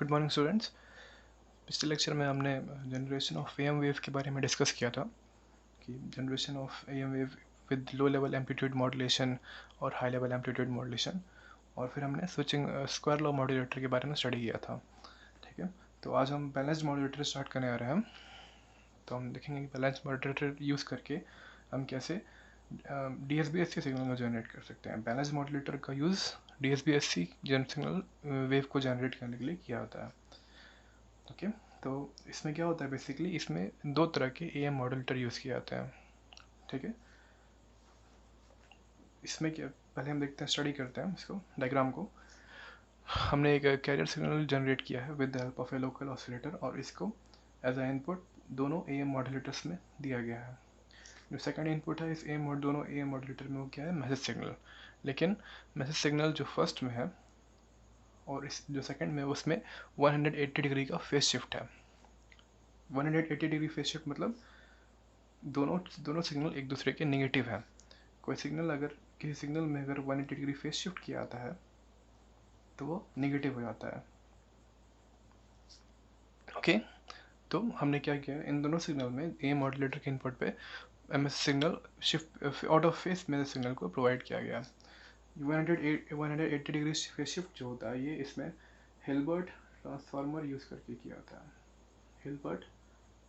Good morning students. पिछले lecture में हमने जनरेशन ऑफ एम वेव के बारे में डिस्कस किया था कि generation of M wave with low level amplitude modulation और हाई लेवल एम्पलीट्यूड मॉड्यूलेशन, और फिर हमने स्विचिंग स्क्वायर लॉ मॉड्यूलेटर के बारे में स्टडी किया था। ठीक है, तो आज हम बैलेंस्ड मॉड्यूलेटर स्टार्ट करने आ रहे हैं। तो हम देखेंगे कि बैलेंस्ड मॉड्यूलेटर यूज़ करके हम कैसे DSBSC सिग्नल को जनरेट कर सकते हैं। बैलेंस्ड मॉड्यूलेटर का यूज़ DSBSC सिग्नल वेव को जनरेट करने के लिए किया होता है। ओके, तो इसमें क्या होता है बेसिकली, इसमें दो तरह के AM मॉड्यूलेटर यूज़ किए जाते हैं। ठीक है, इसमें क्या, पहले हम देखते हैं, स्टडी करते हैं इसको, डायग्राम को। हमने एक कैरियर सिग्नल जनरेट किया है with the help of A local oscillator, और इसको एज अ इनपुट दोनों AM मॉड्यूलेटर्स में दिया गया है। जो सेकंड इनपुट है इस दोनों AM मॉड्यूलेटर में, वो क्या है, मैसेज सिग्नल। लेकिन मैसेज सिग्नल जो फर्स्ट में है और इस जो सेकंड में, उसमें 180 डिग्री का फेस शिफ्ट है। 180 डिग्री फेस शिफ्ट मतलब दोनों सिग्नल एक दूसरे के नेगेटिव हैं। कोई सिग्नल अगर किसी सिग्नल में अगर 180 डिग्री फेस शिफ्ट किया जाता है तो वो नेगेटिव हो जाता है। ओके, तो हमने क्या किया, इन दोनों सिग्नल में ए मॉड्यूलेटर के इनपुट पे MS signal shift out of face में सिग्नल को प्रोवाइड किया गया। 180 डिग्री फेस शिफ्ट जो होता है, ये इसमें हिल्बर्ट ट्रांसफार्मर यूज़ करके किया होता है। Hilbert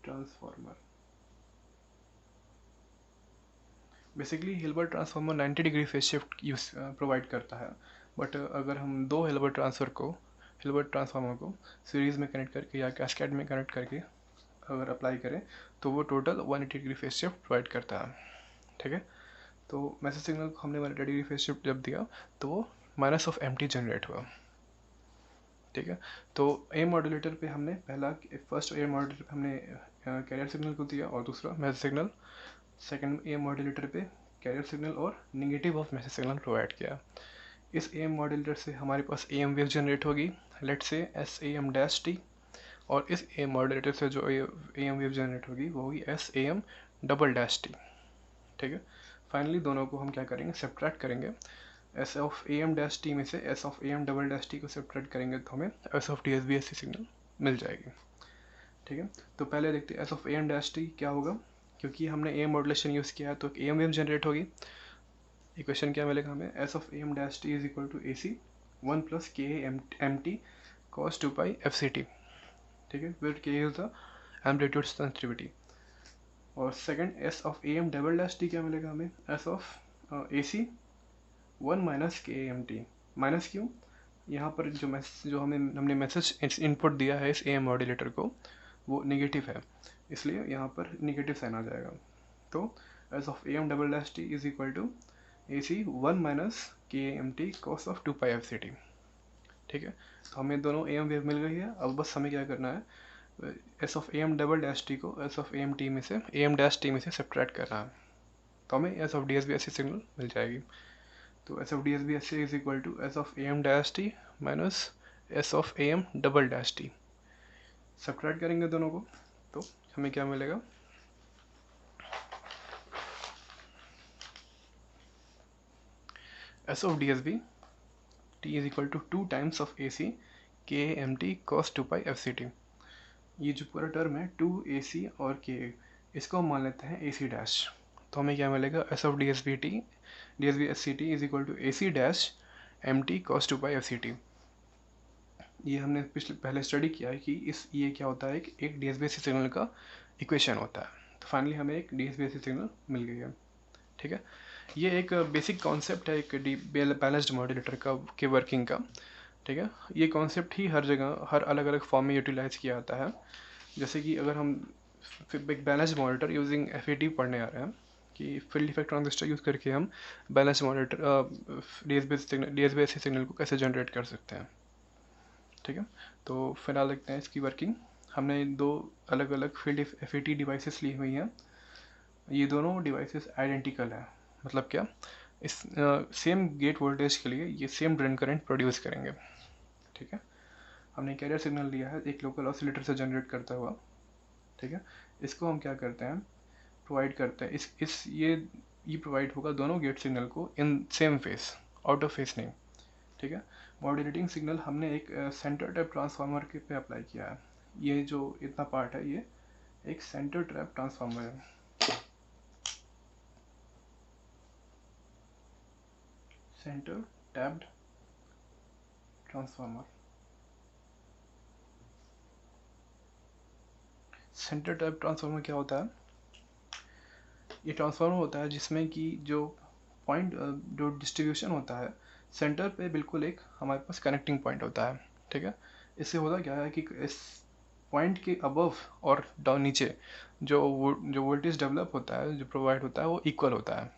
transformer, basically Hilbert transformer 90 degree phase shift use provide करता है। बट अगर हम दो हिल्बर्ट ट्रांसफार्मर को सीरीज़ में कनेक्ट करके या कैस्केड में कनेक्ट करके अगर अप्लाई करें तो वो total 180 degree phase shift provide करता है। ठीक है, तो मैसेज सिग्नल को हमने 180 डिग्री फेस शिफ्ट जब दिया तो वो माइनस ऑफ एम्प्टी जनरेट हुआ। ठीक है, तो ए मॉड्यूलेटर पे हमने फर्स्ट ए मॉड्यूलेटर पे हमने कैरियर सिग्नल को दिया और दूसरा मैसेज सिग्नल। सेकंड ए मॉड्यूलेटर पे कैरियर सिग्नल और negative of message signal provide किया। इस AM मॉड्यूलेटर से हमारे पास AM वेव जनरेट होगी, लेट से SAM-T, और इस AM मॉड्यूलेटर से जो AM वेव जनरेट होगी वो होगी SAM-T। ठीक है, फाइनली दोनों को हम क्या करेंगे, सब्ट्रैक्ट करेंगे। S ऑफ AM-T में से S ऑफ AM-T को सब्ट्रैक्ट करेंगे तो हमें S ऑफ DSBSC सिग्नल मिल जाएगी। ठीक है, तो पहले देखते हैं S ऑफ AM-T क्या होगा। क्योंकि हमने AM मॉड्यूलेशन यूज़ किया है तो AM वेव जनरेट होगी। इक्वेशन क्या मिलेगा हमें, S of AM-T is equal to AC 1 plus KA-MT cos 2 pi FCT। ठीक है, फिर K is the amplitude sensitivity. और सेकंड S ऑफ AM-T क्या मिलेगा हमें, S of AC 1 minus KA-MT। Minus क्यों, यहाँ पर जो हमने मैसेज इनपुट दिया है इस AM मॉड्यूलेटर को वो नेगेटिव है, इसलिए यहाँ पर नेगेटिव साइन आ जाएगा। तो S of AM-T is equal to AC 1 minus KA-MT cos of 2 pi FCT। ठीक है, तो हमें दोनों AM वेव मिल गई है। अब बस हमें क्या करना है, S ऑफ AM-T को S ऑफ AM-T में से सब्ट्रैक्ट करना है, तो हमें S ऑफ DSBSC सिग्नल मिल जाएगी। तो S of DSBSC is equal to S of AM-T minus S of AM-T। Subtract करेंगे दोनों को तो हमें क्या मिलेगा, S of DSB T is equal to 2 times of AC KA-MT cos 2 pi FCT। ये जो पूरा टर्म है 2AC और KA, इसको हम मान लेते हैं AC डैश। तो हमें क्या मिलेगा, S of DSBSCT is equal to AC dash MT cos 2 pi FCT। ये हमने पहले स्टडी किया है कि ये क्या होता है, एक DSBSC सिग्नल का इक्वेशन होता है। तो फाइनली हमें एक DSBSC सिग्नल मिल गई है। ठीक है, ये एक बेसिक कॉन्सेप्ट है एक बैलेंस्ड मॉड्यूलेटर के वर्किंग का। ठीक है, ये कॉन्सेप्ट ही हर जगह हर अलग अलग फॉर्म में यूटिलाइज किया जाता है। जैसे कि अगर हम एक बैलेंस्ड मॉड्यूलेटर यूजिंग FET पढ़ने आ रहे हैं कि फील्ड इफेक्ट ट्रांजिस्टर यूज़ करके हम बैलेंस्ड मॉड्यूलेटर DSBSC सिग्नल को कैसे जनरेट कर सकते हैं। ठीक है, तो फिलहाल देखते हैं इसकी वर्किंग। हमने दो अलग अलग फील्ड FET डिवाइसेस ली हुई हैं। ये दोनों डिवाइसेस आइडेंटिकल हैं, मतलब क्या, इस सेम गेट वोल्टेज के लिए ये सेम ड्रेन करंट प्रोड्यूस करेंगे। ठीक है, हमने कैरियर सिग्नल लिया है एक लोकल ऑसिलेटर से जनरेट करता हुआ। ठीक है, इसको हम क्या करते हैं, प्रोवाइड करते हैं ये प्रोवाइड होगा दोनों गेट सिग्नल को in same face, out of face नहीं। ठीक है, मॉड्यूलेटिंग सिग्नल हमने एक सेंटर टैप ट्रांसफार्मर के पे अप्लाई किया है। ये जो इतना पार्ट है ये एक सेंटर टैप ट्रांसफार्मर है। Centre tapped transformer. Centre tap transformer क्या होता है? ये ट्रांसफार्मर होता है जिसमें कि जो पॉइंट जो डिस्ट्रीब्यूशन होता है सेंटर पे बिल्कुल एक हमारे पास कनेक्टिंग पॉइंट होता है, ठीक है। इससे होता क्या है कि इस पॉइंट के अबव और डाउन नीचे जो वोल्टेज डेवलप होता है, जो प्रोवाइड होता है, वो इक्वल होता है,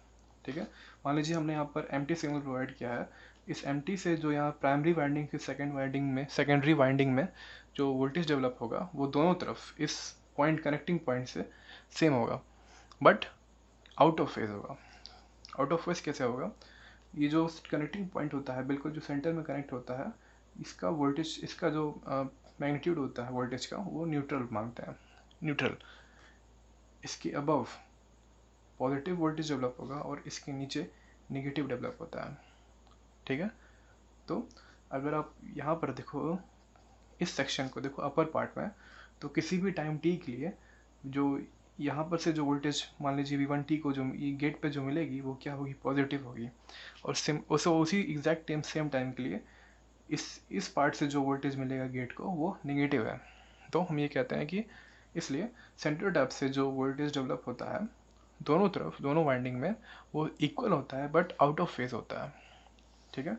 ठीक है। मान लीजिए हमने यहाँ पर एम्प्टी सिग्नल प्रोवाइड किया है। इस एम्प्टी से जो यहाँ प्राइमरी वाइंडिंग से सेकेंडरी वाइंडिंग में जो वोल्टेज डेवलप होगा वो दोनों तरफ इस पॉइंट कनेक्टिंग पॉइंट से सेम होगा, बट आउट ऑफ फेज होगा। आउट ऑफ फेज कैसे होगा? ये जो कनेक्टिंग पॉइंट होता है बिल्कुल जो सेंटर में कनेक्ट होता है, इसका वोल्टेज, इसका जो मैग्नीट्यूड होता है वोल्टेज का, वो न्यूट्रल मांगते हैं, न्यूट्रल। इसके अबव पॉजिटिव वोल्टेज डेवलप होगा और इसके नीचे नेगेटिव डेवलप होता है, ठीक है। तो अगर आप यहाँ पर देखो, इस सेक्शन को देखो अपर पार्ट में, तो किसी भी टाइम टी के लिए जो यहाँ पर से जो वोल्टेज मान लीजिए V1t को जो गेट पे जो मिलेगी वो क्या होगी? पॉजिटिव होगी। और सेम उसी एग्जैक्ट सेम टाइम के लिए इस पार्ट से जो वोल्टेज मिलेगा गेट को वो नेगेटिव है। तो हम ये कहते हैं कि इसलिए सेंटर टैप से जो वोल्टेज डेवलप होता है दोनों तरफ, दोनों वाइंडिंग में, वो इक्वल होता है बट आउट ऑफ फेज होता है, ठीक है।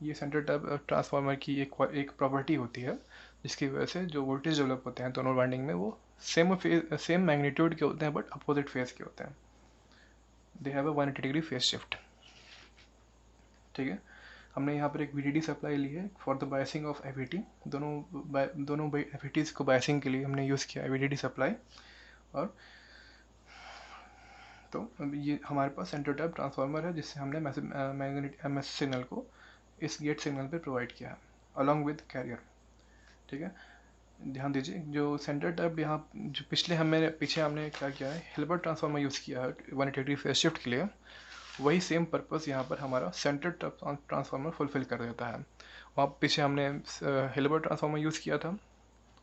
ये सेंटर टैप ट्रांसफार्मर की एक प्रॉपर्टी होती है जिसकी वजह से जो वोल्टेज डेवलप होते हैं दोनों वाइंडिंग में वो सेम मैग्नीट्यूड के होते हैं बट अपोजिट फेज के होते हैं। They have a 180 degree phase shift, ठीक है। हमने यहाँ पर एक VDD सप्लाई ली है for the biasing of FET। दोनों FETs को बायसिंग के लिए हमने यूज़ किया है VDD सप्लाई। और तो ये हमारे पास सेंटर टैप ट्रांसफार्मर है जिससे हमने मैग्नेटिक MS सिग्नल को इस गेट सिग्नल पे प्रोवाइड किया है अलॉन्ग विद कैरियर, ठीक है। ध्यान दीजिए जो सेंटर टैप यहाँ जो पीछे हमने क्या किया है, हिल्बर्ट ट्रांसफार्मर यूज़ किया है 180 डिग्री फेज शिफ्ट के लिए। वही सेम पर्पस यहाँ पर हमारा सेंटर टैप ट्रांसफार्मर फुलफिल कर देता है। वहाँ पीछे हमने हिल्बर्ट ट्रांसफार्मर यूज़ किया था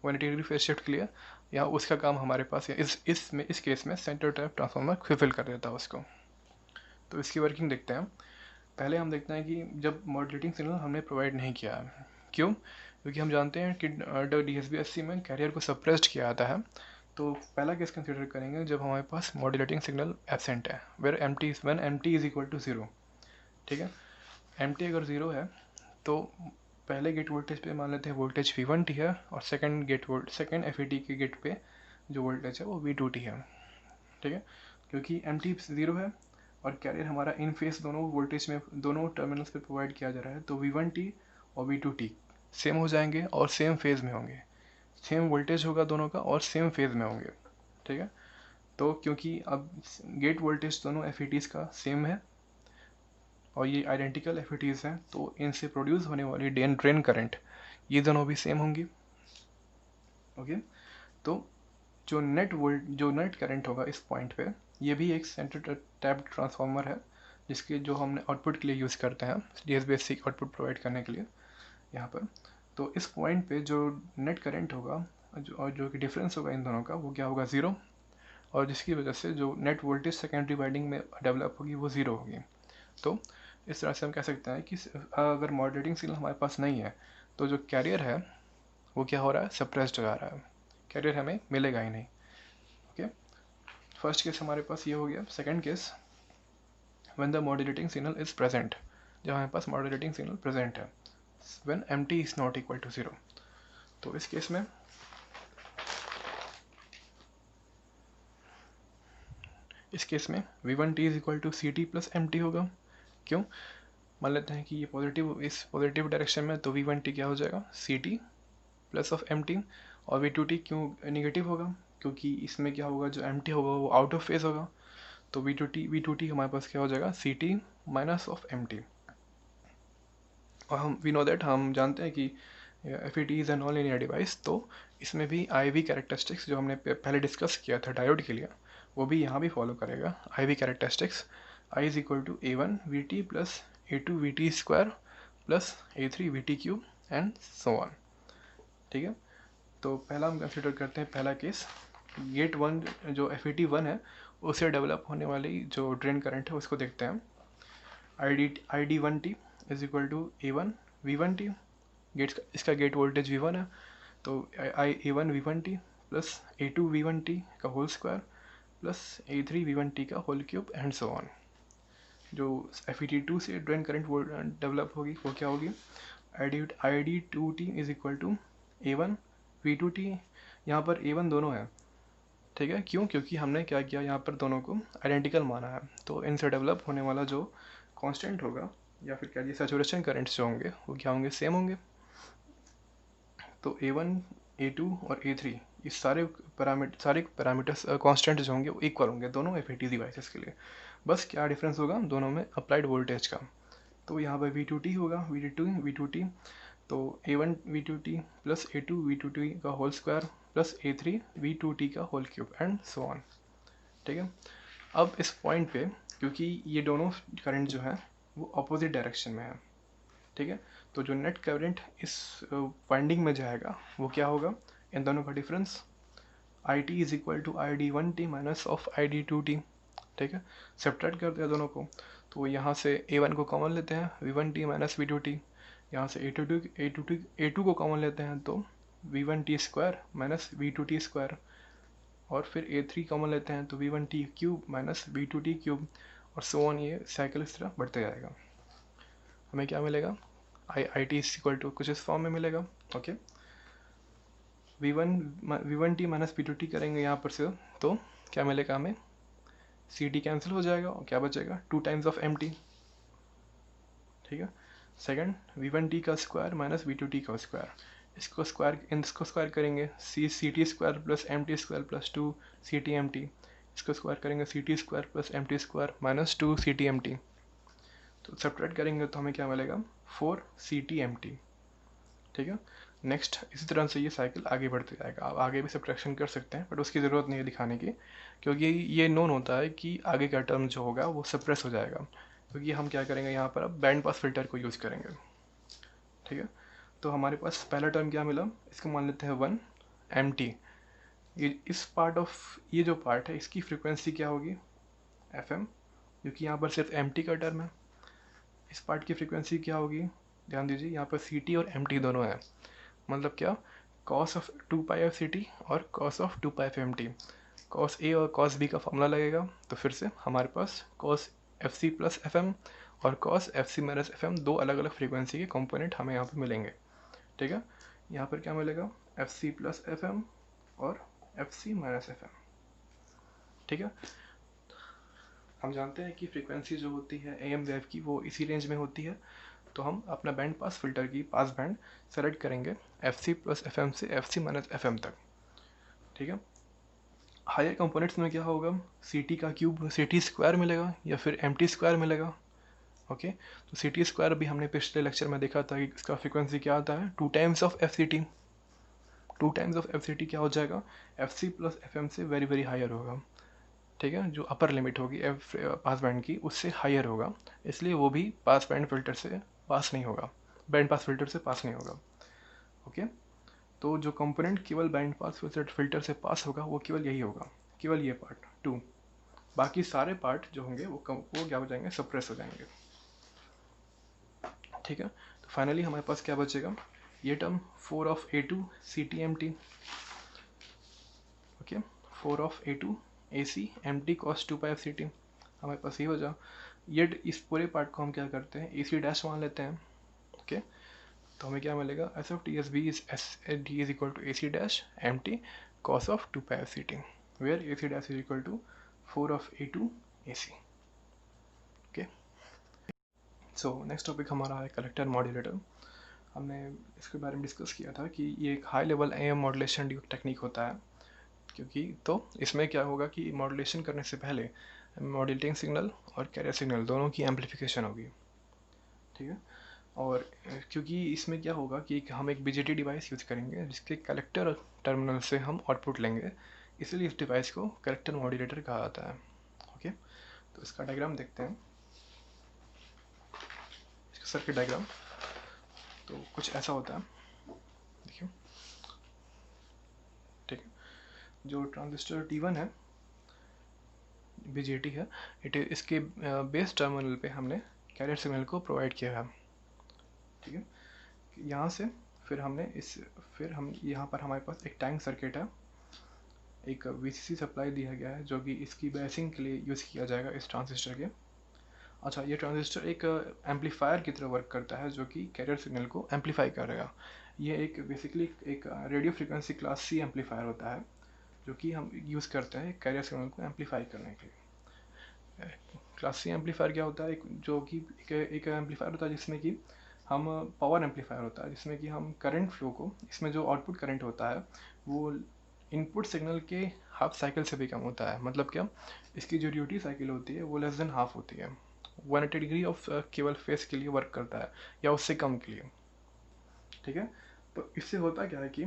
180 डिग्री फेज शिफ्ट के लिए, यहाँ उसका काम हमारे पास इस केस में सेंटर टैप ट्रांसफार्मर फुलफिल कर देता है उसको। तो इसकी वर्किंग देखते हैं। पहले हम देखते हैं कि जब मॉड्यूलेटिंग सिग्नल हमने प्रोवाइड नहीं किया है, क्यों? क्योंकि हम जानते हैं कि DSBSC में कैरियर को सप्रेस्ड किया जाता है। तो पहला केस कंसिडर करेंगे जब हमारे पास मॉड्यूलेटिंग सिग्नल एब्सेंट है, where when M T is equal to 0, ठीक है। एम्प्टी अगर 0 है तो पहले गेट वोल्टेज पे मान लेते हैं वोल्टेज V1t है और सेकंड FET के गेट पे जो वोल्टेज है वो V2t है, ठीक है। क्योंकि एम्प्टी 0 है और कैरियर हमारा इन फेस दोनों वोल्टेज में दोनों टर्मिनल्स पे प्रोवाइड किया जा रहा है, तो V1t और V2t सेम हो जाएंगे और सेम फेज में होंगे, सेम वोल्टेज होगा दोनों का और सेम फेज में होंगे, ठीक है। तो क्योंकि अब गेट वोल्टेज दोनों FETs का सेम है और ये आइडेंटिकल FETs हैं, तो इनसे प्रोड्यूस होने वाली ड्रेन करंट ये दोनों भी सेम होंगी, ओके। तो जो नेट करंट होगा इस पॉइंट पे, ये भी एक सेंटर टैप ट्रांसफार्मर है जिसके जो हमने आउटपुट के लिए यूज़ करते हैं DSBSC आउटपुट प्रोवाइड करने के लिए यहाँ पर। तो इस पॉइंट पे जो नेट करंट होगा जो कि डिफरेंस होगा इन दोनों का, वो क्या होगा? 0। और जिसकी वजह से जो नेट वोल्टेज सेकेंडरी वाइंडिंग में डेवलप होगी वो 0 होगी। तो इस तरह से हम कह सकते हैं कि अगर मॉड्यूलेटिंग सिग्नल हमारे पास नहीं है तो जो कैरियर है वो क्या हो रहा है? सप्रेस्ड हो जा रहा है, कैरियर हमें मिलेगा ही नहीं, ओके। फर्स्ट केस हमारे पास ये हो गया। Second case, when the modulating signal is present, जब हमारे पास मॉड्यूलेटिंग सिग्नल प्रेजेंट है, when M T is not equal to 0। तो इस केस में V1t is equal to CT plus MT होगा। क्यों? मान लेते हैं कि ये इस पॉजिटिव डायरेक्शन में, तो V1t क्या हो जाएगा? CT plus of MT। और V2t क्यों नेगेटिव होगा? क्योंकि इसमें क्या होगा, जो MT होगा वो आउट ऑफ फेज होगा, तो V2t हमारे पास क्या हो जाएगा? CT minus of MT। और वी नो दैट, हम जानते हैं कि FET is a non linear device, तो इसमें भी IV कैरेक्टरिस्टिक्स जो हमने पहले डिस्कस किया था डायोड के लिए, वो भी यहाँ भी फॉलो करेगा। IV characteristics I is equal to A1 VT plus A2 VT square plus A3 VT cube and so on. ठीक है, तो पहला हम कंसिडर करते हैं पहला केस, गेट 1 जो FET1 है उसे डेवलप होने वाली जो ड्रेन करंट है उसको देखते हैं। ID1T is equal to A1 V1T, इसका गेट वोल्टेज V1 है, तो A1 V1T plus A2 V1T का whole square plus A3 V1T का whole cube and so on. जो FET2 से ड्रेन करंट डेवलप होगी वो क्या होगी, ID2T is equal to A1 V2T। यहाँ पर A1 दोनों है, ठीक है, क्यों, क्योंकि हमने क्या किया यहाँ पर दोनों को आइडेंटिकल माना है, तो इनसे डेवलप होने वाला जो कांस्टेंट होगा या फिर कह लीजिए सैचुरेशन करंट्स जो होंगे वो क्या होंगे, सेम होंगे। तो A1 A2 और A3 इस सारे पैरामीटर्स कांस्टेंट जो होंगे वो इक्वल होंगे दोनों FET डिवाइसेस के लिए। बस क्या डिफरेंस होगा दोनों में, अप्लाइड वोल्टेज का। तो यहाँ पर V2T होगा, V2T, तो A1 V2T plus A2 V2T का whole square plus A3 V2T का whole cube and so on. ठीक है, अब इस पॉइंट पे क्योंकि ये दोनों करंट जो है वो अपोजिट डायरेक्शन में है, ठीक है, तो जो नेट करंट इस वाइंडिंग में जाएगा वो क्या होगा, इन दोनों का difference IT is equal to ID1T minus of ID2T। ठीक है, सब्ट्रैक्ट करते हैं दोनों को, तो यहाँ से A1 को कॉमन लेते हैं, V1T माइनस V2T, यहाँ से A2 को कॉमन लेते हैं तो V1T square minus V2T square, और फिर A3 कॉमन लेते हैं तो V1T cube minus V2T cube, और सो ऑन, ये साइकिल इस तरह बढ़ते जाएगा। हमें क्या मिलेगा, IT इज इक्वल टू कुछ इस फॉर्म में मिलेगा। ओके, V1T माइनस V2T करेंगे यहाँ पर से तो क्या मिलेगा हमें, CT कैंसिल हो जाएगा और क्या बचेगा 2 टाइम्स ऑफ MT। ठीक है, सेकंड V1T का स्क्वायर माइनस V2T का स्क्वायर, इसको स्क्वायर करेंगे CT square plus MT square plus 2 CT MT, इसको स्क्वायर करेंगे CT square plus MT square minus 2 CT MT, तो सब्ट्रैक्ट करेंगे तो हमें क्या मिलेगा 4 CT MT। ठीक है, नेक्स्ट इसी तरह से ये साइकिल आगे बढ़ते जाएगा। आप आगे भी सब्ट्रैक्शन कर सकते हैं बट उसकी ज़रूरत नहीं है दिखाने की, क्योंकि ये नोन होता है कि आगे का टर्म जो होगा वो सप्रेस हो जाएगा, क्योंकि हम क्या करेंगे यहाँ पर अब बैंड पास फिल्टर को यूज़ करेंगे। ठीक है, तो हमारे पास पहला टर्म क्या मिला, इसको मान लेते हैं 1 MT। ये इस पार्ट ऑफ ये जो पार्ट है इसकी फ्रिक्वेंसी क्या होगी FM, क्योंकि यहाँ पर सिर्फ MT का टर्म है। इस पार्ट की फ्रिक्वेंसी क्या होगी, ध्यान दीजिए यहाँ पर CT और MT दोनों है, मतलब क्या cos of 2 pi F CT और cos of 2 pi F MT। cos A और cos B का फॉर्मूला लगेगा, तो फिर से हमारे पास cos FC प्लस FM और cos FC माइनस FM दो अलग अलग फ्रीक्वेंसी के कंपोनेंट हमें यहाँ पे मिलेंगे। ठीक है, यहाँ पर क्या मिलेगा FC प्लस FM और FC माइनस FM। ठीक है, हम जानते हैं कि फ्रीक्वेंसी जो होती है AM वेव की वो इसी रेंज में होती है, तो हम अपना बैंड पास फिल्टर की पास बैंड सेलेक्ट करेंगे FC प्लस FM से FC माइनस FM तक। ठीक है, हायर कंपोनेंट्स में क्या होगा, CT का क्यूब CT स्क्वायर मिलेगा या फिर MT स्क्वायर मिलेगा। ओके, तो CT स्क्वायर भी हमने पिछले लेक्चर में देखा था कि इसका फ्रीक्वेंसी क्या आता है 2 times of FCT। 2 times of FCT क्या हो जाएगा, FC प्लस FM से वेरी वेरी हायर होगा। ठीक है, जो अपर लिमिट होगी पास बैंड की उससे हायर होगा, इसलिए वो भी पास बैंड फिल्टर से पास नहीं होगा, बैंड पास फिल्टर से पास नहीं होगा। ओके, तो जो कंपोनेंट केवल बैंड पास फिल्टर से पास होगा वो केवल यही होगा, केवल ये पार्ट 2, बाकी सारे पार्ट जो होंगे वो क्या हो जाएंगे, सप्रेस हो जाएंगे। ठीक है, तो फाइनली हमारे पास क्या बचेगा, ये term 4 of A2 CT MT। Okay, 4 of A2 AC MT cos 2 pi FCT, हमारे पास ये हो जा, ये इस पूरे पार्ट को हम क्या करते हैं AC डैश मान लेते हैं। ओके, तो हमें क्या मिलेगा, S of TSB is D is equal to AC dash MT cos of 2 pi FCT, where AC dash is equal to 4 of A2 AC। Okay, so next topic हमारा है collector modulator. हमने इसके बारे में डिस्कस किया था कि ये एक high level AM modulation technique होता है, क्योंकि तो इसमें क्या होगा कि मॉड्यूलेशन करने से पहले मॉड्यूलेटिंग सिग्नल और कैरियर सिग्नल दोनों की एम्पलीफिकेशन होगी। ठीक है, और क्योंकि इसमें क्या होगा कि हम एक BJT डिवाइस यूज़ करेंगे जिसके कलेक्टर टर्मिनल से हम आउटपुट लेंगे, इसलिए इस डिवाइस को कलेक्टर मॉड्यूलेटर कहा जाता है। ओके, तो इसका डायग्राम देखते हैं, इसका सर्किट डायग्राम। तो कुछ ऐसा होता है, देखिए, ठीक है। जो ट्रांजिस्टर T1 है, BJT है, इसके बेस टर्मिनल पे हमने कैरियर सिग्नल को प्रोवाइड किया है, ठीक है। यहाँ से फिर हम यहाँ पर हमारे पास एक टैंक सर्किट है, एक VCC सप्लाई दिया गया है जो कि इसकी बेसिंग के लिए यूज़ किया जाएगा इस ट्रांजिस्टर के। अच्छा, ये ट्रांजिस्टर एक एम्पलीफायर की तरह वर्क करता है जो कि कैरियर सिग्नल को एम्पलीफाई करेगा। ये एक बेसिकली एक radio frequency class C amplifier होता है जो कि हम यूज़ करते हैं कैरियर सिग्नल को एम्पलीफाई करने के लिए। क्लास C एम्पलीफायर क्या होता है, जो कि एक एम्पलीफायर होता है जिसमें कि हम पावर एम्पलीफायर होता है जिसमें कि हम करंट फ्लो को, इसमें जो आउटपुट करंट होता है वो इनपुट सिग्नल के हाफ साइकिल से भी कम होता है। मतलब क्या, इसकी जो ड्यूटी साइकिल होती है वो लेस देन हाफ होती है, 180 डिग्री ऑफ केवल फेस के लिए वर्क करता है या उससे कम के लिए, ठीक है। तो इससे होता क्या है कि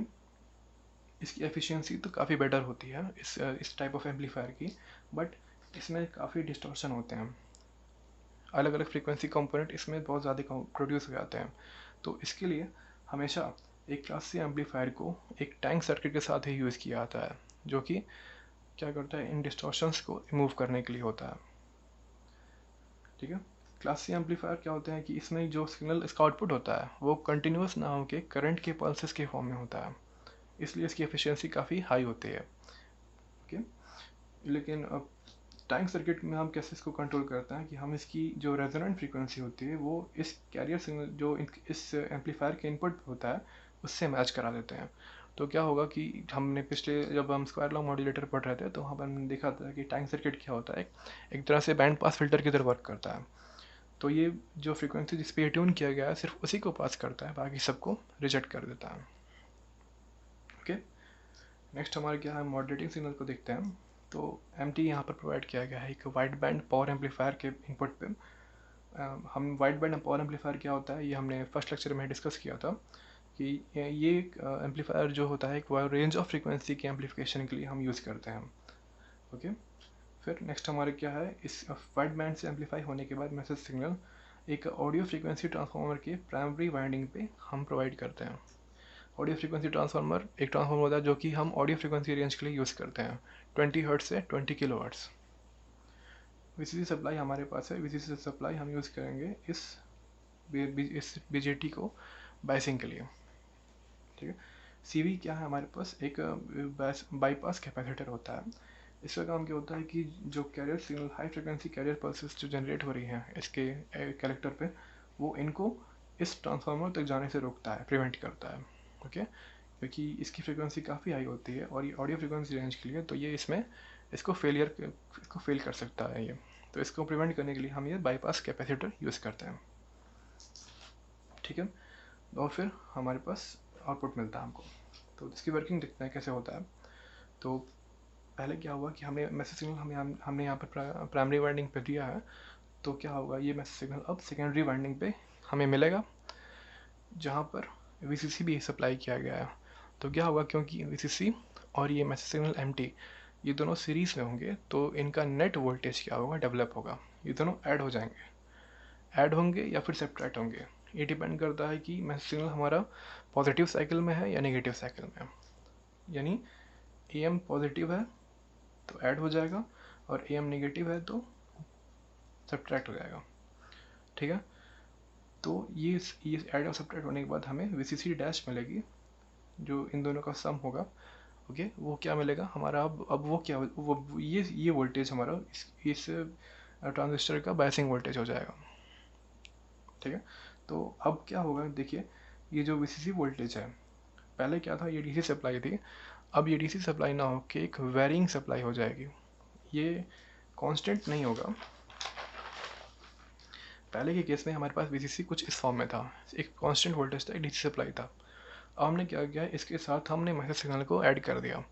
इसकी एफिशिएंसी तो काफ़ी बेटर होती है इस टाइप ऑफ एम्पलीफायर की, बट इसमें काफ़ी डिस्टॉर्शन होते हैं, अलग अलग फ्रीक्वेंसी कंपोनेंट इसमें बहुत ज़्यादा प्रोड्यूस हो जाते हैं। तो इसके लिए हमेशा एक क्लास C एम्पलीफायर को एक टैंक सर्किट के साथ ही यूज़ किया जाता है जो कि क्या करता है, इन डिस्टॉर्शंस को रिमूव करने के लिए होता है, ठीक है। क्लास C एम्पलीफायर क्या होते हैं कि इसमें जो सिग्नल इसका आउटपुट होता है वो कंटिन्यूस ना होकर करंट के पल्सेस के फॉर्म में होता है, इसलिए इसकी एफिशिएंसी काफ़ी हाई होती है, ओके। लेकिन अब टैंक सर्किट में हम कैसे इसको कंट्रोल करते हैं कि हम इसकी जो रेजोनेंट फ्रीक्वेंसी होती है वो इस कैरियर सिग्नल जो इस एम्पलीफायर के इनपुट होता है उससे मैच करा देते हैं। तो क्या होगा कि हमने पिछले जब हम स्क्वायर लॉ मॉड्यूलेटर पढ़ रहे थे तो वहाँ पर हमने देखा था कि टैंक सर्किट क्या होता है, एक तरह से बैंड पास फिल्टर की तरह वर्क करता है। तो ये जो फ्रीक्वेंसी जिस पे ट्यून किया गया है सिर्फ उसी को पास करता है, बाकी सबको रिजेक्ट कर देता है, ओके। नेक्स्ट हमारे क्या है, मॉडरेटिंग सिग्नल को देखते हैं। तो MT यहाँ पर प्रोवाइड किया गया है एक वाइड बैंड पावर एम्पलीफायर के इनपुट पे। हम वाइड बैंड पावर एम्पलीफायर क्या होता है ये हमने फर्स्ट लेक्चर में डिस्कस किया था कि ये एम्पलीफायर जो होता है एक रेंज ऑफ फ्रीक्वेंसी के एम्पलीफिकेशन के लिए हम यूज़ करते हैं, ओके। फिर नेक्स्ट हमारे क्या है, इस वाइड बैंड से एम्पलीफाई होने के बाद मैसेज सिग्नल एक ऑडियो फ्रीक्वेंसी ट्रांसफार्मर के प्राइमरी वाइंडिंग पे हम प्रोवाइड करते हैं। ऑडियो फ्रीक्वेंसी ट्रांसफार्मर एक ट्रांसफार्मर होता है जो कि हम ऑडियो फ्रीक्वेंसी रेंज के लिए यूज़ करते हैं, 20 हर्ट्ज से 20 किलो हर्ट्ज। VCC सप्लाई हमारे पास है, VCC सप्लाई हम यूज़ करेंगे इस BJT को बाइसिंग के लिए, ठीक है। CV क्या है, हमारे पास एक बाईपास कैपेसिटर होता है। इसका काम क्या होता है कि जो carrier signal high frequency carrier pulses जो जनरेट हो रही हैं इसके कलेक्टर पे, वो इनको इस ट्रांसफार्मर तक जाने से रोकता है, प्रिवेंट करता है, ओके। क्योंकि इसकी फ्रिक्वेंसी काफ़ी हाई होती है और ये ऑडियो फ्रिक्वेंसी रेंज के लिए, तो ये इसको फेल कर सकता है ये। तो इसको प्रिवेंट करने के लिए हम ये बाईपास कैपेसिटर यूज़ करते हैं, ठीक है। और फिर हमारे पास आउटपुट मिलता है हमको। तो इसकी वर्किंग देखते हैं कैसे होता है। तो पहले क्या हुआ कि हमने मैसेज सिग्नल हमने यहाँ पर प्राइमरी वाइंडिंग पे दिया है, तो क्या होगा, ये मैसेज सिग्नल अब सेकेंडरी वाइंडिंग पे हमें मिलेगा जहाँ पर VCC भी सप्लाई किया गया है। तो क्या होगा, क्योंकि VCC और ये मैसेज सिग्नल MT ये दोनों सीरीज़ में होंगे तो इनका नेट वोल्टेज क्या होगा, डेवलप होगा। ये दोनों ऐड होंगे या फिर सेपरेट होंगे, ये डिपेंड करता है कि मैसेज सिग्नल हमारा पॉजिटिव साइकिल में है या नेगेटिव साइकिल में। यानी AM पॉजिटिव है तो ऐड हो जाएगा और AM नेगेटिव है तो सब्ट्रैक्ट हो जाएगा, ठीक है। तो ये ऐड और सब्ट्रैक्ट होने के बाद हमें VCC डैश मिलेगी जो इन दोनों का सम होगा, ओके। वो क्या मिलेगा हमारा, अब वो क्या, वो ये वोल्टेज हमारा इस ट्रांजिस्टर का बायसिंग वोल्टेज हो जाएगा, ठीक है। तो अब क्या होगा, देखिए ये जो VCC वोल्टेज है, पहले क्या था, ये DC सप्लाई थी, अब ये DC सप्लाई ना हो के एक वेरिंग सप्लाई हो जाएगी, ये कांस्टेंट नहीं होगा। पहले के केस में हमारे पास VCC कुछ इस फॉर्म में था, एक कांस्टेंट वोल्टेज था, एक DC सप्लाई था। अब हमने क्या किया, इसके साथ हमने मैसेज सिग्नल को ऐड कर दिया।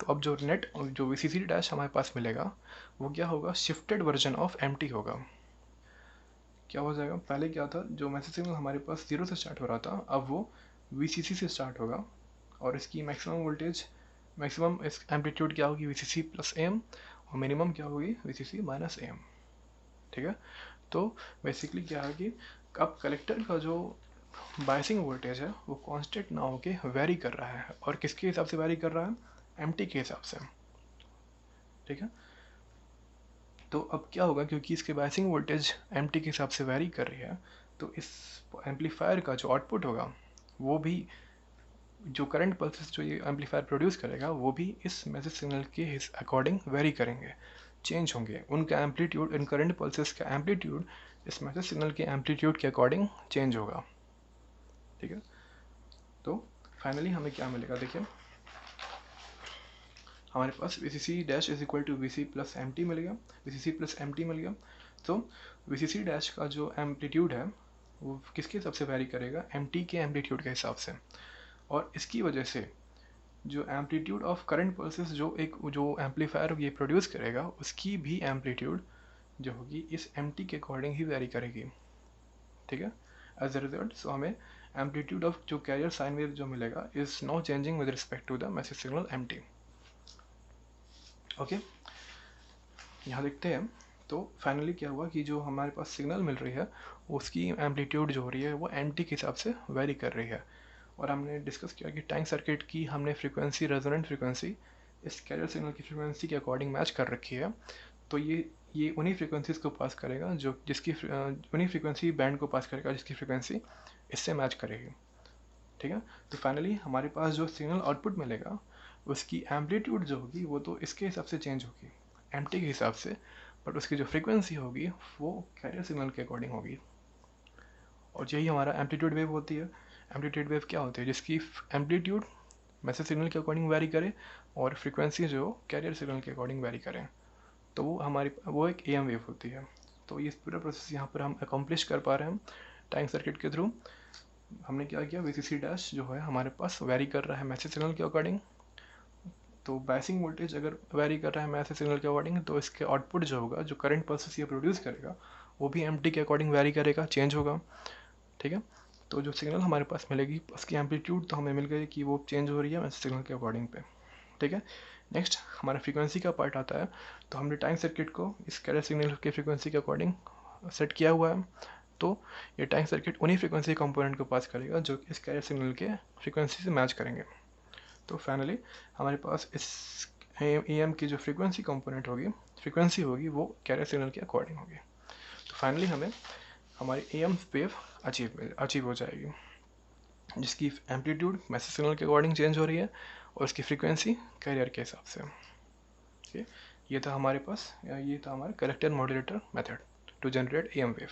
तो अब जो VCC डैश हमारे पास मिलेगा वो क्या होगा, शिफ्टेड वर्जन ऑफ MT होगा। क्या हो जाएगा, पहले क्या था, जो मैसेज सिग्नल हमारे पास 0 से स्टार्ट हो रहा था अब वो VCC से स्टार्ट होगा और इसकी मैक्सिमम इस एम्पलीट्यूड क्या होगी, VCC प्लस AM, और मिनिमम क्या होगी, VCC माइनस AM, ठीक है। तो बेसिकली क्या है कि अब कलेक्टर का जो बायसिंग वोल्टेज है वो कांस्टेंट ना होके वेरी कर रहा है, और किसके हिसाब से वेरी कर रहा है, एमटी के हिसाब से, ठीक है। तो अब क्या होगा, क्योंकि इसके बायसिंग वोल्टेज एमटी के हिसाब से वेरी कर रही है, तो इस एम्पलीफायर का जो आउटपुट होगा वो भी, जो करंट पल्सेस जो ये एम्पलीफायर प्रोड्यूस करेगा वो भी इस मैसेज सिग्नल के अकॉर्डिंग वेरी करेंगे, चेंज होंगे। उनका एम्पलीट्यूड, इन करंट पल्सेस का एम्पलीट्यूड इस मैसेज सिग्नल के एम्पलीट्यूड के अकॉर्डिंग चेंज होगा, ठीक है। तो फाइनली हमें क्या मिलेगा, देखिए हमारे पास V C C dash is equal to V C plus M T मिल गया, V C C plus M T मिल गया। तो वी सी सी डैश का जो एम्पलीट्यूड है वो किसके हिसाब से वैरी करेगा, एम टी के एम्पलीट्यूड के हिसाब से, और इसकी वजह से जो एम्पलीट्यूड ऑफ करंट पल्सेस जो एम्पलीफायर ये प्रोड्यूस करेगा उसकी भी एम्पलीट्यूड जो होगी इस एम टी के अकॉर्डिंग ही वैरी करेगी, ठीक है। एज अ रिजल्ट सो हमें एम्पलीट्यूड ऑफ जो कैरियर साइन वेव जो मिलेगा is no changing with respect to the message signal M T, okay. यहाँ देखते हैं, तो फाइनली क्या हुआ कि जो हमारे पास सिग्नल मिल रही है उसकी एम्पलीट्यूड जो हो रही है वो एम टी के हिसाब से वेरी कर रही है, और हमने डिस्कस किया कि टैंक सर्किट की हमने फ्रीक्वेंसी, रेजोनेंट फ्रीक्वेंसी इस कैरियर सिग्नल की फ्रीक्वेंसी के अकॉर्डिंग मैच कर रखी है। तो ये उन्हीं फ्रीक्वेंसीज को पास करेगा जो जिसकी उन्हीं फ्रीक्वेंसी बैंड को पास करेगा जिसकी फ्रीक्वेंसी इससे मैच करेगी, ठीक है। तो फाइनली हमारे पास जो सिग्नल आउटपुट मिलेगा उसकी एम्पलीट्यूड जो होगी वो तो इसके हिसाब से चेंज होगी, एम टी के हिसाब से, बट उसकी जो फ्रीक्वेंसी होगी वो कैरियर सिग्नल के अकॉर्डिंग होगी। और यही हमारा एम्पलीट्यूड वेव होती है। एम्पलीट्यूड वेव क्या होती है, जिसकी एम्पलीट्यूड मैसेज सिग्नल के अकॉर्डिंग वेरी करे और फ्रीक्वेंसी जो कैरियर सिग्नल के अकॉर्डिंग वेरी करें, तो वो एक एम वेव होती है। तो ये पूरा प्रोसेस यहाँ पर हम अकम्प्लिश कर पा रहे हैं टैंक सर्किट के थ्रू। हमने क्या किया, वी सी सी डैश जो है हमारे पास वेरी कर रहा है मैसेज सिग्नल के अकॉर्डिंग, तो बायसिंग वोल्टेज अगर वेरी कर रहा है मैसेज सिग्नल के अकॉर्डिंग तो इसके आउटपुट जो होगा, जो करंट पल्सेस ये प्रोड्यूस करेगा वो भी एम टी के अकॉर्डिंग वेरी करेगा, चेंज होगा, ठीक है। तो जो सिग्नल हमारे पास मिलेगी उसकी एम्पलीट्यूड तो हमें मिल गई कि वो चेंज हो रही है मैसेज सिग्नल के अकॉर्डिंग पे, ठीक है। नेक्स्ट हमारा फ्रीक्वेंसी का पार्ट आता है। तो हमने टाइम सर्किट को इस कैरियर सिग्नल के फ्रीक्वेंसी के अकॉर्डिंग सेट किया हुआ है, तो ये टाइम सर्किट उन्हीं फ्रीक्वेंसी कंपोनेंट को पास करेगा जो इस कैरियर सिग्नल के फ्रीक्वेंसी से मैच करेंगे। तो फाइनली हमारे पास इस ए एम की जो फ्रीक्वेंसी कंपोनेंट होगी, फ्रीक्वेंसी होगी, वो कैरियर सिग्नल के अकॉर्डिंग होगी। तो फाइनली हमें हमारी ए एम वेव अचीव हो जाएगी, जिसकी एम्पलीट्यूड मैसेज सिग्नल के अकॉर्डिंग चेंज हो रही है और उसकी फ्रीक्वेंसी कैरियर के हिसाब से, ठीक है। ये था हमारे पास, ये था हमारा collector modulator method to generate A M wave.